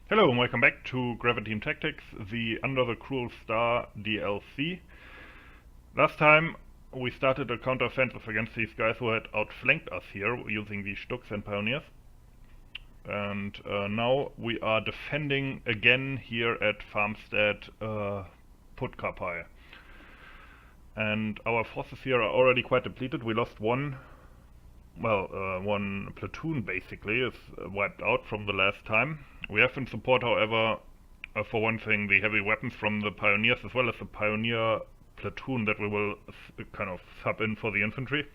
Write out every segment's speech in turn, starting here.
Hello and welcome back to Graviteam Tactics, the Under the Cruel Star DLC. Last time we started a counter-offensive against these guys who had outflanked us here using the Stuks and Pioneers. And now we are defending again here at Farmstead Putkapai. And our forces here are already quite depleted. We lost one platoon basically is wiped out from the last time. We have in support, however, for one thing, the heavy weapons from the Pioneers, as well as the Pioneer platoon that we will kind of sub in for the infantry.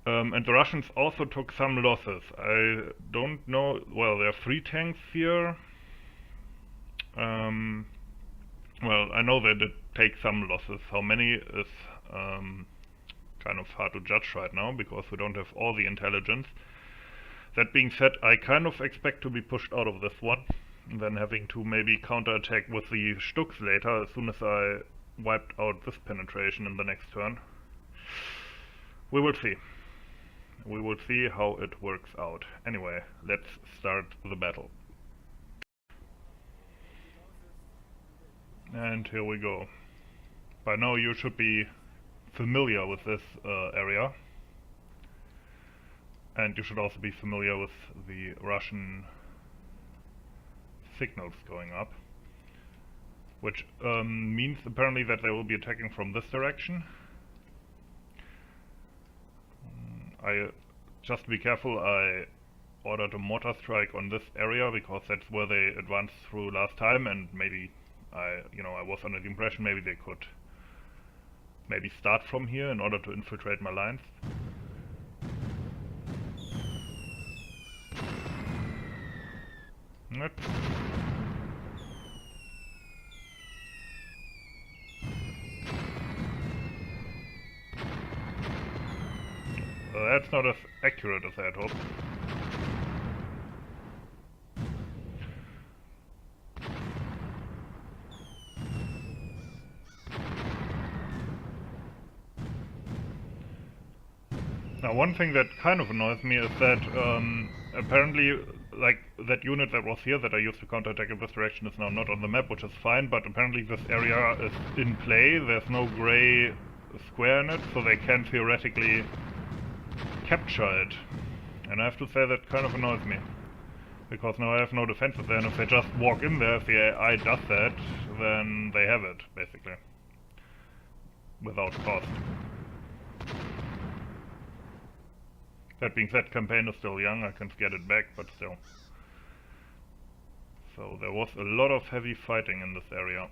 And the Russians also took some losses. I don't know, well, there are 3 tanks here. Well, I know they did take some losses. How many is kind of hard to judge right now, because we don't have all the intelligence. That being said, I kind of expect to be pushed out of this one, and then having to maybe counterattack with the Stuks later, as soon as I wiped out this penetration in the next turn. We will see. We will see how it works out. Anyway, let's start the battle. And here we go. By now you should be familiar with this area. And you should also be familiar with the Russian signals going up, which means apparently that they will be attacking from this direction. Just to be careful, I ordered a mortar strike on this area because that's where they advanced through last time, and maybe I was under the impression maybe they could start from here in order to infiltrate my lines. Yep. That's not as accurate as I had hoped. Now, one thing that kind of annoys me is that apparently, like, that unit that was here that I used to counterattack in this direction is now not on the map, which is fine, but apparently this area is in play. There's no grey square in it, so they can theoretically capture it. And I have to say that kind of annoys me, because now I have no defenses there, and if they just walk in there, if the AI does that, then they have it, basically. Without cost. That being said, campaign is still young, I can get it back, but still. So there was a lot of heavy fighting in this area.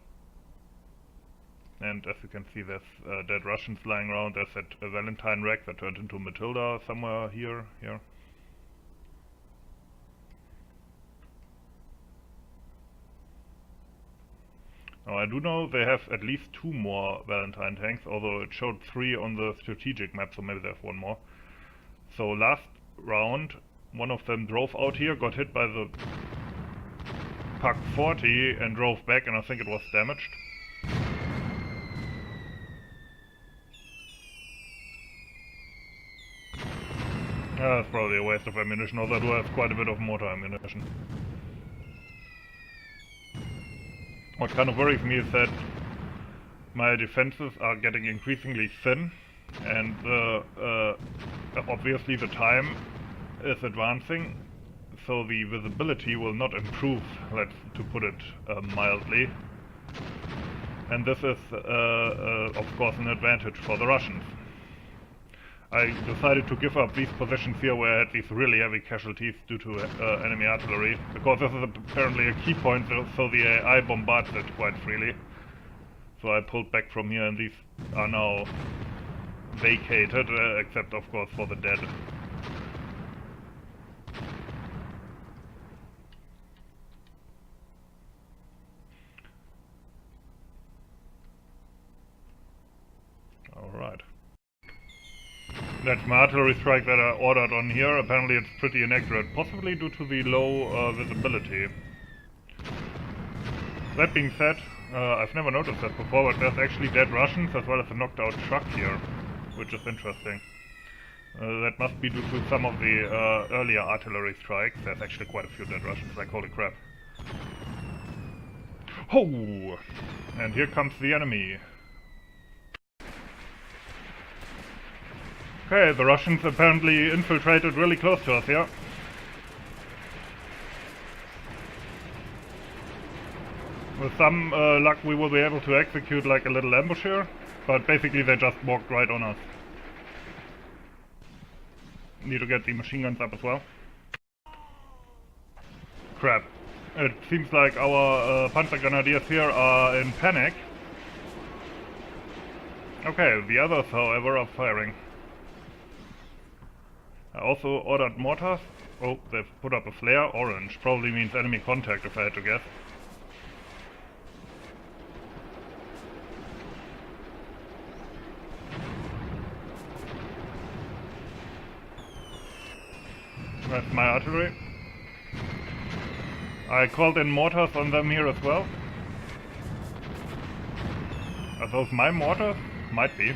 And as you can see, there's dead Russians lying around. There's that Valentine wreck that turned into Matilda somewhere here. Now I do know they have at least 2 more Valentine tanks, although it showed 3 on the strategic map, so maybe there's 1 more. So last round, one of them drove out here, got hit by the Pak 40 and drove back, and I think it was damaged. That's probably a waste of ammunition, although I do have quite a bit of mortar ammunition. What kind of worries me is that my defenses are getting increasingly thin, and obviously the time is advancing, so the visibility will not improve, to put it mildly. And this is of course an advantage for the Russians. I decided to give up these positions here where I had these really heavy casualties due to enemy artillery, because this is apparently a key point, so the AI bombards it quite freely. So I pulled back from here, and these are now vacated, except of course for the dead. Alright. That's my artillery strike that I ordered on here. Apparently it's pretty inaccurate, possibly due to the low visibility. That being said, I've never noticed that before, but there's actually dead Russians as well as a knocked out truck here, which is interesting. That must be due to some of the earlier artillery strikes. There's actually quite a few dead Russians, like holy crap. Oh! And here comes the enemy. Okay, the Russians apparently infiltrated really close to us here. With some luck we will be able to execute like a little ambush here, but basically they just walked right on us. Need to get the machine guns up as well. Crap. It seems like our Panzer Grenadiers here are in panic. Okay, the others, however, are firing. I also ordered mortars. Oh, they've put up a flare. Orange. Probably means enemy contact, if I had to guess. That's my artillery. I called in mortars on them here as well. Are those my mortars? Might be.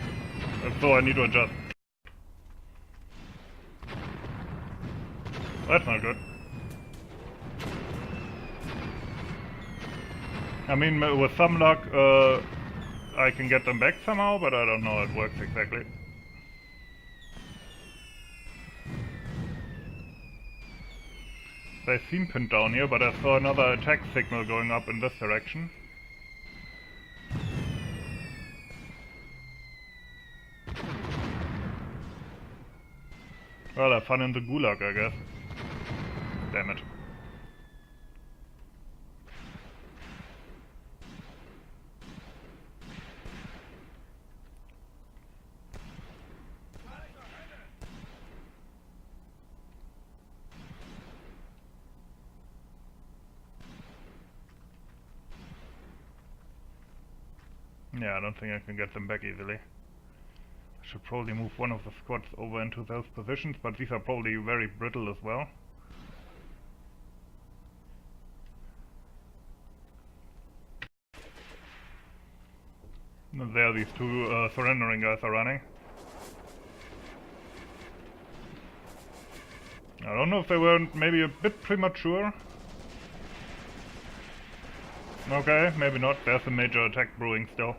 If so, I need to adjust. That's not good. I mean, with some luck, I can get them back somehow, but I don't know how it works exactly. They seem pinned down here, but I saw another attack signal going up in this direction. Well, have fun in the gulag, I guess. Damn it. Yeah, I don't think I can get them back easily. I should probably move one of the squads over into those positions, but these are probably very brittle as well. And there these two surrendering guys are running. I don't know if they were maybe a bit premature. Okay, maybe not. There's a major attack brewing still.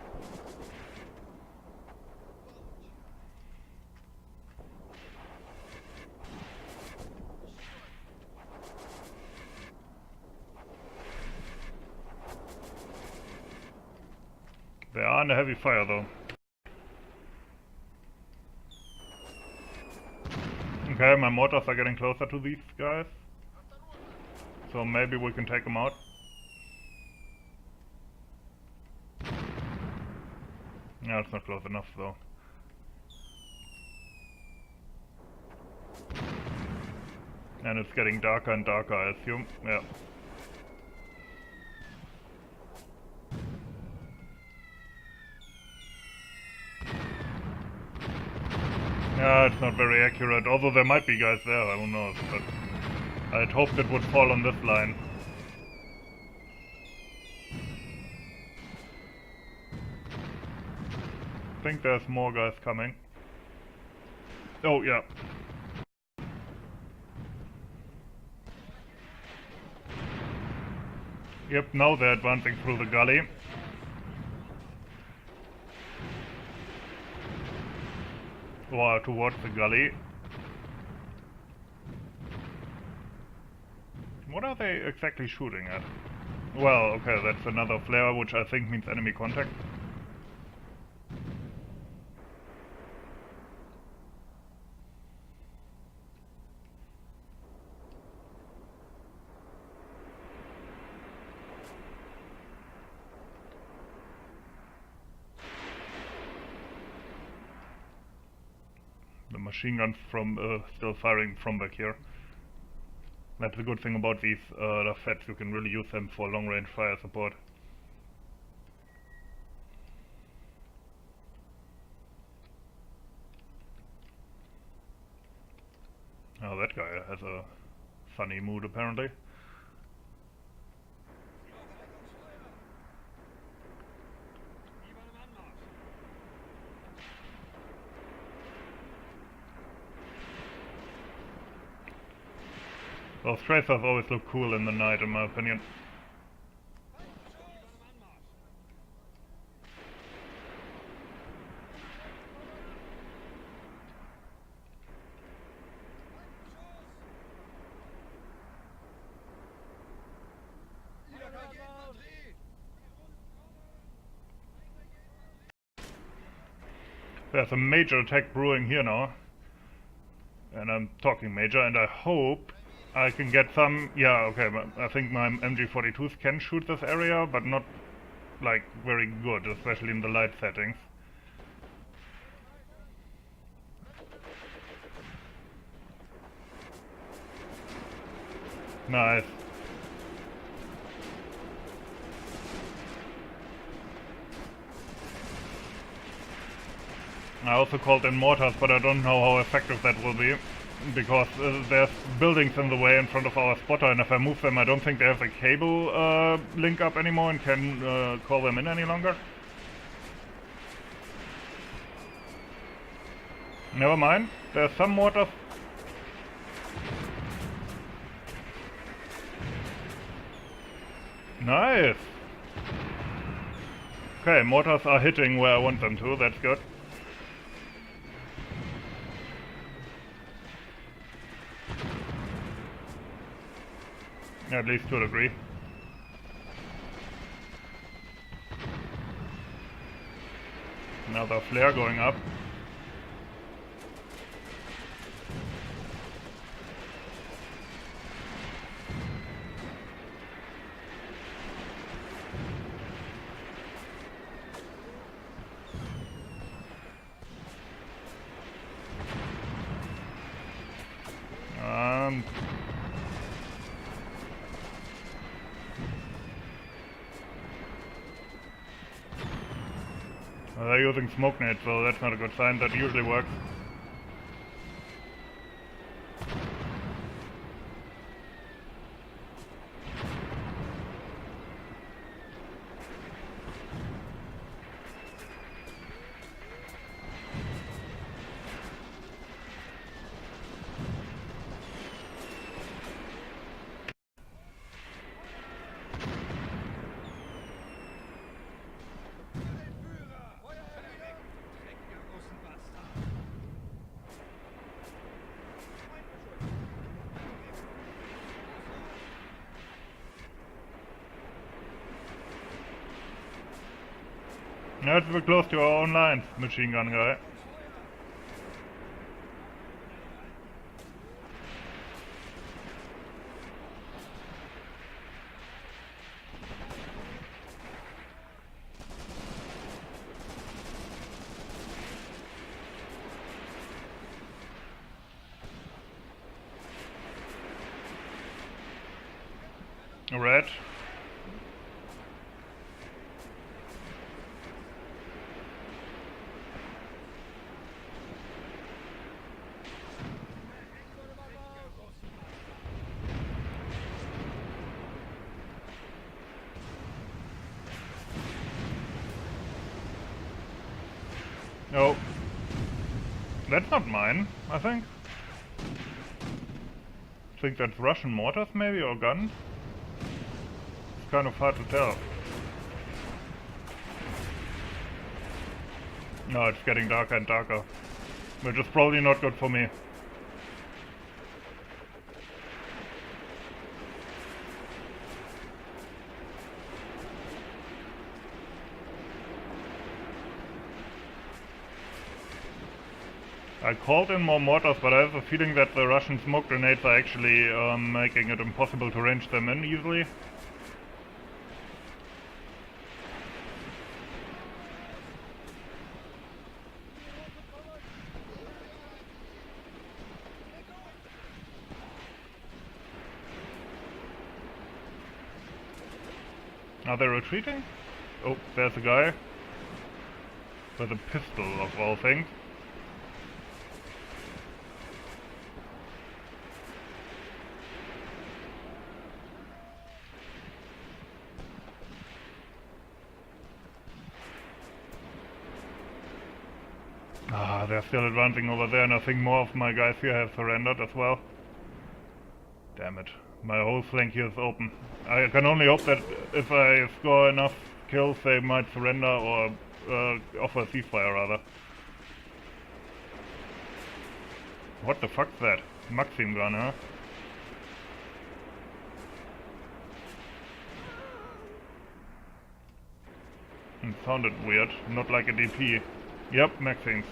They are under heavy fire though. Okay, my mortars are getting closer to these guys. So maybe we can take them out. Yeah, it's not close enough though. And it's getting darker and darker, I assume. Yeah. Yeah, it's not very accurate, although there might be guys there, who knows, but I'd hoped it would fall on this line. I think there's more guys coming. Oh, yeah. Yep, now they're advancing through the gully. Or towards the gully. What are they exactly shooting at? Well, okay, that's another flare, which I think means enemy contact. The machine guns from still firing from back here. That's the good thing about these Lafettes, you can really use them for long-range fire support. Oh, that guy has a funny mood apparently. Those tracers always look cool in the night, in my opinion. There's a major attack brewing here now. And I'm talking major, and I hope I can get some... Yeah, okay, I think my MG42s can shoot this area, but not, like, very good, especially in the light settings. Nice. I also called in mortars, but I don't know how effective that will be, because there's buildings in the way in front of our spotter, and if I move them I don't think they have a cable link up anymore and can call them in any longer. Never mind, there's some mortars. Nice! Okay, mortars are hitting where I want them to, that's good. At least to a degree. Another flare going up. They're using smoke nades, so that's not a good sign. That usually works. Now it's very close to our own lines, machine gun guy. Red. No. That's not mine, I think. I think that's Russian mortars maybe, or guns? It's kind of hard to tell. No, it's getting darker and darker. Which is probably not good for me. I called in more mortars, but I have a feeling that the Russian smoke grenades are actually making it impossible to range them in easily. Are they retreating? Oh, there's a guy. With a pistol, of all things. Ah, they're still advancing over there, and I think more of my guys here have surrendered as well. Damn it. My whole flank here is open. I can only hope that if I score enough kills, they might surrender or offer a ceasefire, rather. What the fuck's that? Maxim gun, huh? It sounded weird, not like a DP. Yep, Maxims.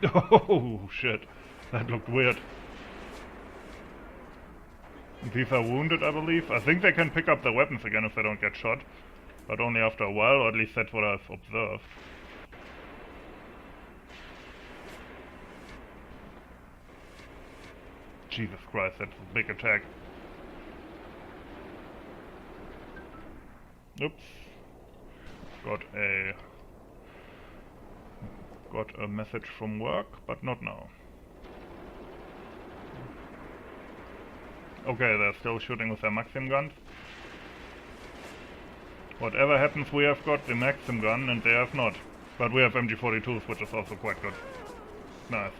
Oh shit, that looked weird. These are wounded, I believe. I think they can pick up their weapons again if they don't get shot. But only after a while, or at least that's what I've observed. Jesus Christ, that's a big attack. Oops. Got a message from work, but not now. Okay, they're still shooting with their Maxim guns. Whatever happens, we have got the Maxim gun and they have not. But we have MG42s, which is also quite good. Nice.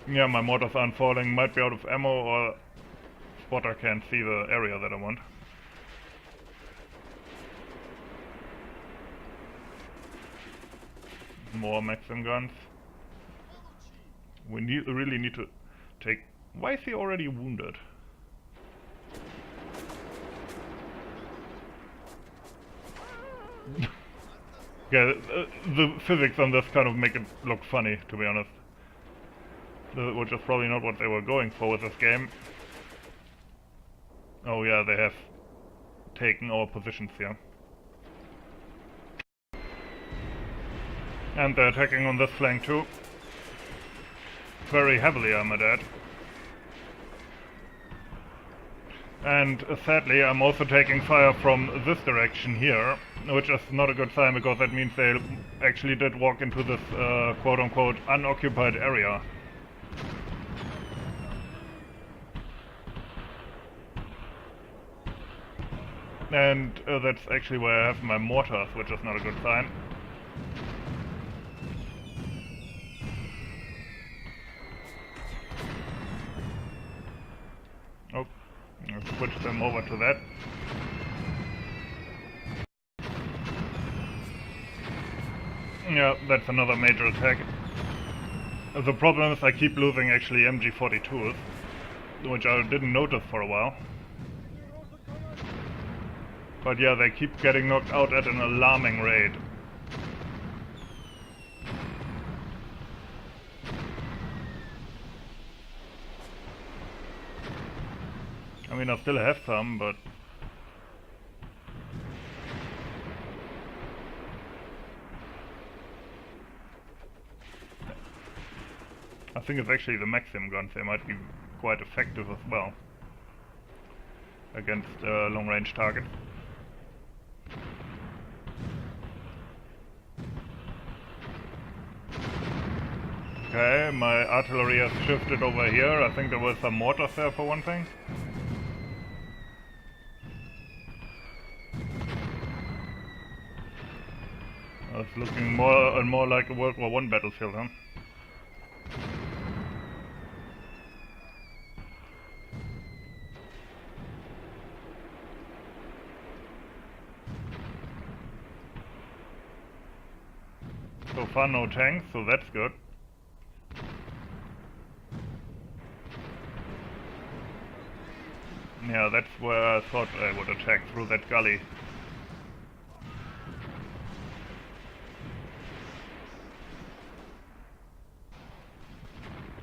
Yeah, my mortars aren't falling, might be out of ammo or spotter can't see the area that I want. More Maxim guns. We really need to take... Why is he already wounded? Yeah, the physics on this kind of make it look funny, to be honest. Which is probably not what they were going for with this game. Oh yeah, they have taken our positions here. And they're attacking on this flank too. Very heavily, I'm at. And sadly, I'm also taking fire from this direction here, which is not a good sign because that means they actually did walk into this quote-unquote unoccupied area. And that's actually where I have my mortars, which is not a good sign. Oh, I'll switch them over to that. Yeah, that's another major attack. The problem is I keep losing actually MG42s, which I didn't notice for a while. But yeah, they keep getting knocked out at an alarming rate. I mean, I still have some, but... I think it's actually the Maxim guns, they might be quite effective as well against long-range targets. Okay, my artillery has shifted over here. I think there were some mortars there for one thing. It's looking more and more like a World War I battlefield, huh? So far no tanks, so that's good. Yeah, that's where I thought I would attack, through that gully.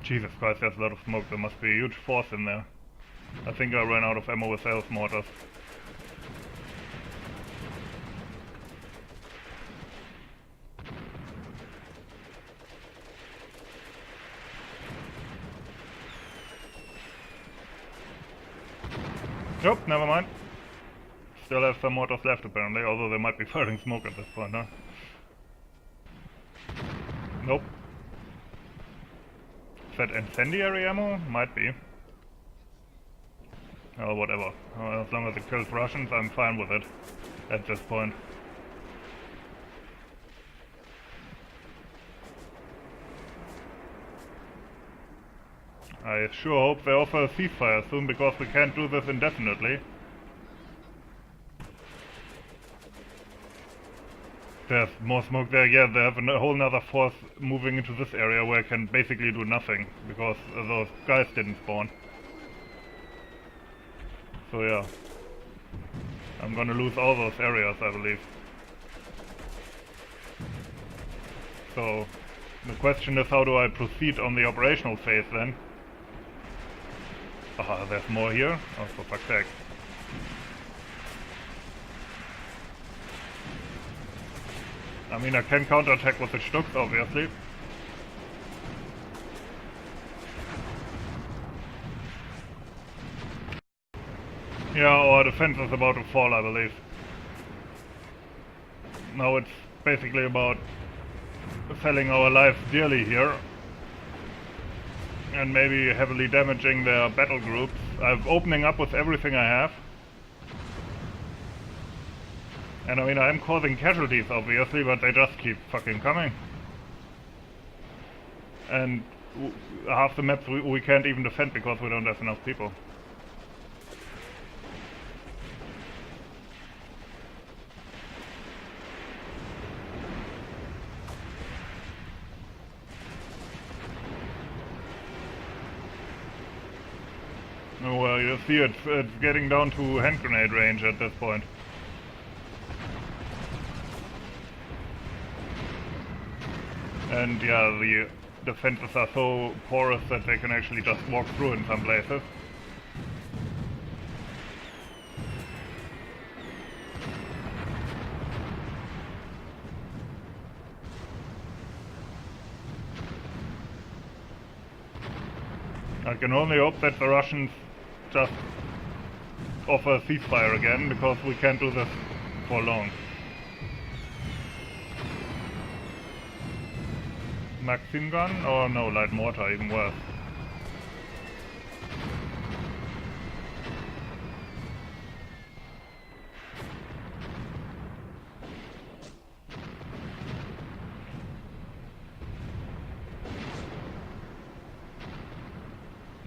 Jesus Christ, there's a lot of smoke, there must be a huge force in there. I think I ran out of ammo with health mortars. Nope, never mind. Still have some mortars left apparently, although they might be firing smoke at this point, huh? Nope. Is that incendiary ammo? Might be. Oh, whatever. As long as it kills Russians, I'm fine with it at this point. I sure hope they offer a ceasefire soon, because we can't do this indefinitely. There's more smoke there. Yeah, they have a whole nother force moving into this area where I can basically do nothing, because those guys didn't spawn. So yeah, I'm gonna lose all those areas, I believe. So the question is, how do I proceed on the operational phase then? Aha, there's more here. Oh, for fuck's sake. I mean, I can counterattack with the Stuks, obviously. Yeah, our defense is about to fall, I believe. Now it's basically about selling our lives dearly here. And maybe heavily damaging their battle groups. I'm opening up with everything I have. And I mean, I'm causing casualties, obviously, but they just keep fucking coming. And half the maps we can't even defend because we don't have enough people. Oh, well, you see, it's getting down to hand grenade range at this point. And yeah, the defenses are so porous that they can actually just walk through in some places. I can only hope that the Russians just offer a ceasefire again, because we can't do this for long. Maxim gun? Or no, light mortar, even worse.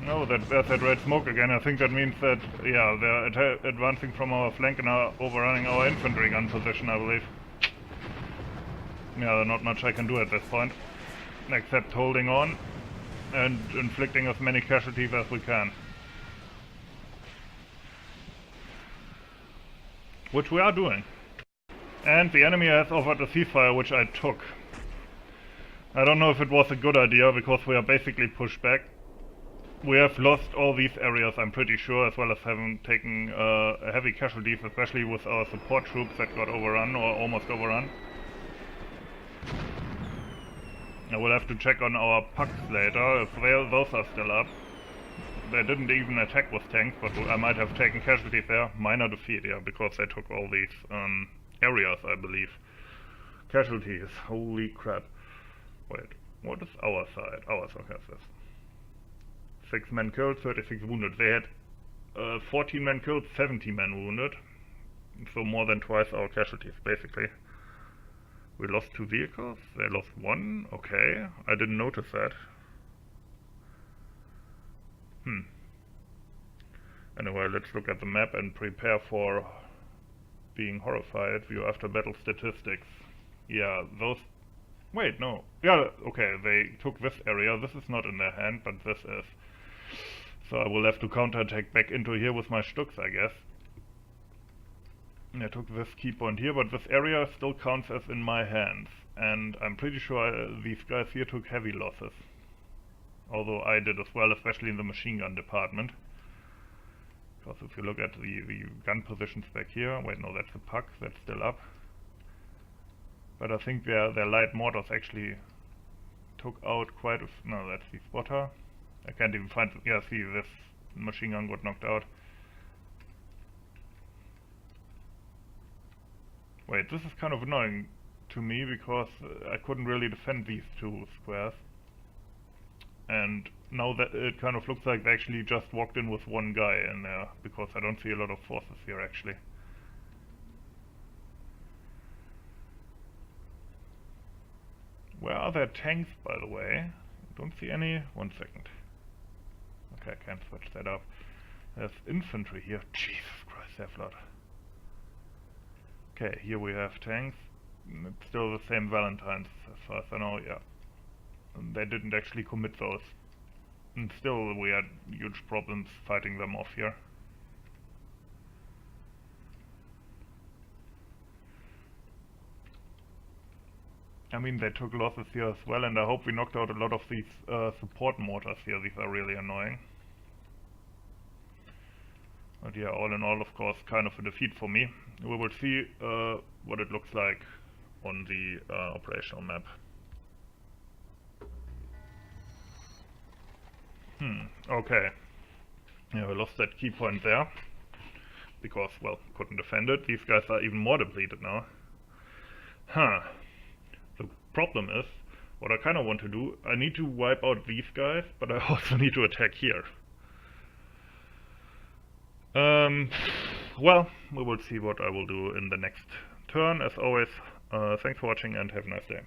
No, there's that red smoke again. I think that means that, yeah, they're advancing from our flank and are overrunning our infantry gun position, I believe. Yeah, not much I can do at this point, except holding on and inflicting as many casualties as we can. Which we are doing. And the enemy has offered a ceasefire, which I took. I don't know if it was a good idea, because we are basically pushed back. We have lost all these areas, I'm pretty sure, as well as having taken heavy casualties, especially with our support troops that got overrun, or almost overrun. I will have to check on our pucks later, if those are still up. They didn't even attack with tanks, but I might have taken casualties there. Minor defeat, yeah, because they took all these areas, I believe. Casualties, holy crap. Wait, what is our side? Our side has this. 6 men killed, 36 wounded. They had 14 men killed, 70 men wounded. So more than twice our casualties, basically. We lost 2 vehicles, they lost 1, okay. I didn't notice that. Anyway, let's look at the map and prepare for being horrified. View after battle statistics. Yeah, those... Wait, no. Yeah, okay, they took this area. This is not in their hand, but this is. So I will have to counterattack back into here with my Stuks, I guess. I took this key point here, but this area still counts as in my hands. And I'm pretty sure these guys here took heavy losses. Although I did as well, especially in the machine gun department. Because if you look at the gun positions back here... Wait, no, that's the puck, that's still up. But I think their light mortars actually took out quite a... No, that's the spotter. I can't even find... Yeah, see, this machine gun got knocked out. Wait, this is kind of annoying to me, because I couldn't really defend these 2 squares. And now that it kind of looks like they actually just walked in with 1 guy in there, because I don't see a lot of forces here, actually. Where are their tanks, by the way? Don't see any. 1 second. Okay, I can't switch that up. There's infantry here. Jesus Christ, they have a lot. Okay, here we have tanks. It's still the same Valentines as far as I know, yeah. And they didn't actually commit those. And still we had huge problems fighting them off here. I mean, they took losses here as well, and I hope we knocked out a lot of these support mortars here. These are really annoying. But yeah, all in all, of course, kind of a defeat for me. We will see what it looks like on the operational map. Okay. Yeah, we lost that key point there. Because, well, couldn't defend it. These guys are even more depleted now. The problem is, what I kind of want to do, I need to wipe out these guys, but I also need to attack here. Well, we will see what I will do in the next turn. As always, thanks for watching and have a nice day.